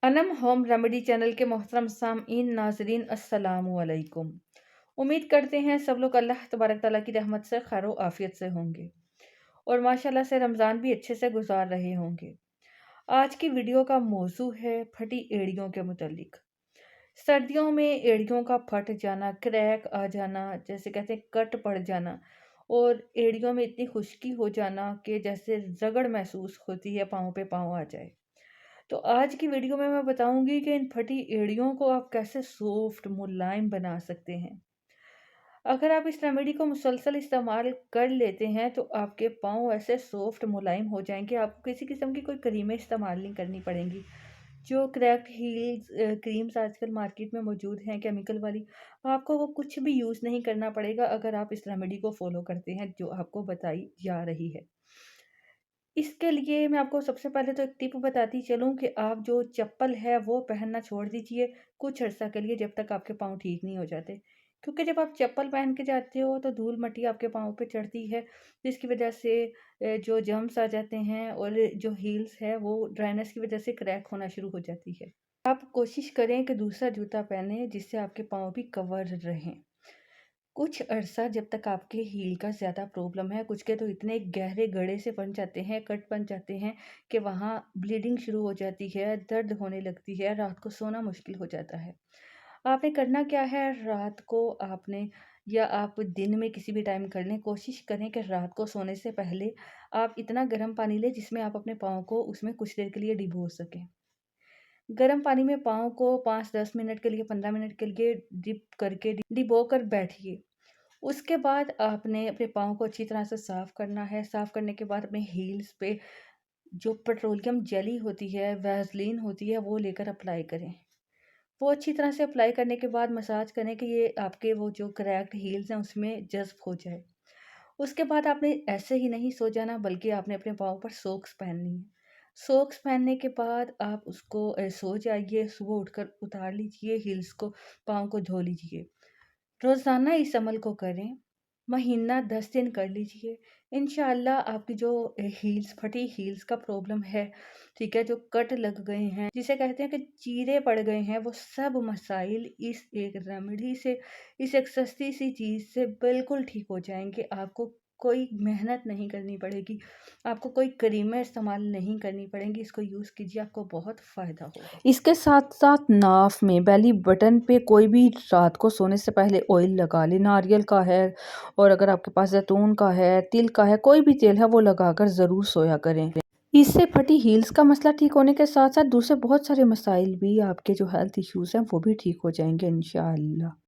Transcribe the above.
Anam home remedy channel के मोहतरम सामईन नाजरीन अस्सलामु अलैकुम। उम्मीद करते हैं सब लोग अल्लाह तबारक ताला की रहमत से खैर आफियत से होंगे और माशाल्लाह से रमज़ान भी अच्छे से गुजार रहे होंगे। आज की वीडियो का मौजू है फटी एड़ियों के मुतालिक। सर्दियों में एड़ियों का फट जाना, क्रैक आ जाना, जैसे कहते हैं कट पड़ जाना और एड़ियों में इतनी खुश्की हो जाना कि जैसे रगड़ महसूस होती है, पाँव पे पाँव आ जाए। तो आज की वीडियो में मैं बताऊंगी कि इन फटी एड़ियों को आप कैसे सॉफ्ट मुलायम बना सकते हैं। अगर आप इस रेमेडी को मुसलसल इस्तेमाल कर लेते हैं तो आपके पाँव ऐसे सॉफ्ट मुलायम हो जाएंगे, आपको किसी किस्म की कोई क्रीमें इस्तेमाल नहीं करनी पड़ेंगी। जो क्रैक हील्स क्रीम्स आजकल मार्केट में मौजूद हैं केमिकल वाली, आपको वो कुछ भी यूज़ नहीं करना पड़ेगा अगर आप इस रेमेडी को फॉलो करते हैं जो आपको बताई जा रही है। इसके लिए मैं आपको सबसे पहले तो एक टिप बताती चलूँ कि आप जो चप्पल है वो पहनना छोड़ दीजिए कुछ अर्सा के लिए, जब तक आपके पाँव ठीक नहीं हो जाते। क्योंकि जब आप चप्पल पहन के जाते हो तो धूल मिट्टी आपके पाँव पे चढ़ती है, जिसकी वजह से जो जर्म्स आ जाते हैं और जो हील्स है वो ड्राइनेस की वजह से क्रैक होना शुरू हो जाती है। आप कोशिश करें कि दूसरा जूता पहने जिससे आपके पाँव भी कवर रहें। कुछ अरसा जब तक आपके हील का ज़्यादा प्रॉब्लम है, कुछ के तो इतने गहरे गड्ढे से बन जाते हैं, कट बन जाते हैं कि वहाँ ब्लीडिंग शुरू हो जाती है, दर्द होने लगती है, रात को सोना मुश्किल हो जाता है। आपने करना क्या है, रात को आपने या आप दिन में किसी भी टाइम कर लें, कोशिश करें कि रात को सोने से पहले आप इतना गर्म पानी लें जिसमें आप अपने पाँव को उसमें कुछ देर के लिए डिबो सकें। गर्म पानी में पाँव को 5-10 मिनट के लिए, 15 मिनट के लिए डिप करके डिबो कर बैठिए। उसके बाद आपने अपने पाँव को अच्छी तरह से साफ़ करना है। साफ़ करने के बाद अपने हील्स पे जो पेट्रोलियम जेली होती है, वैसलीन होती है, वो लेकर अप्लाई करें। वो अच्छी तरह से अप्लाई करने के बाद मसाज करें कि ये आपके वो जो क्रैक्ड हील्स हैं उसमें जज़्ब हो जाए। उसके बाद आपने ऐसे ही नहीं सो जाना, बल्कि आपने अपने पाँव पर सॉक्स पहननी है। सॉक्स पहनने के बाद आप उसको सो जाइए, सुबह उठकर उतार लीजिए हील्स को, पाँव को धो लीजिए। रोज़ाना इस अमल को करें, महीना 10 दिन कर लीजिए। इंशाअल्लाह आपकी जो हील्स फटी हील्स का प्रॉब्लम है, ठीक है, जो कट लग गए हैं, जिसे कहते हैं कि चीरे पड़ गए हैं, वो सब मसाइल इस एक रेमेडी से, इस एक सस्ती सी चीज़ से बिल्कुल ठीक हो जाएँगे। आपको कोई मेहनत नहीं करनी पड़ेगी, आपको कोई क्रीमें इस्तेमाल नहीं करनी पड़ेंगी। इसको यूज़ कीजिए, आपको बहुत फ़ायदा होगा। इसके साथ-साथ नाफ में, बेली बटन पे कोई भी रात को सोने से पहले ऑयल लगा लें। नारियल का है और अगर आपके पास ज़ैतून का है, तिल का है, कोई भी तेल है वो लगाकर ज़रूर सोया करें। इससे फटी हील्स का मसला ठीक होने के साथ-साथ दूसरे बहुत सारे मसाइल भी, आपके जो हेल्थ इश्यूज़ हैं वो भी ठीक हो जाएँगे इंशाअल्लाह।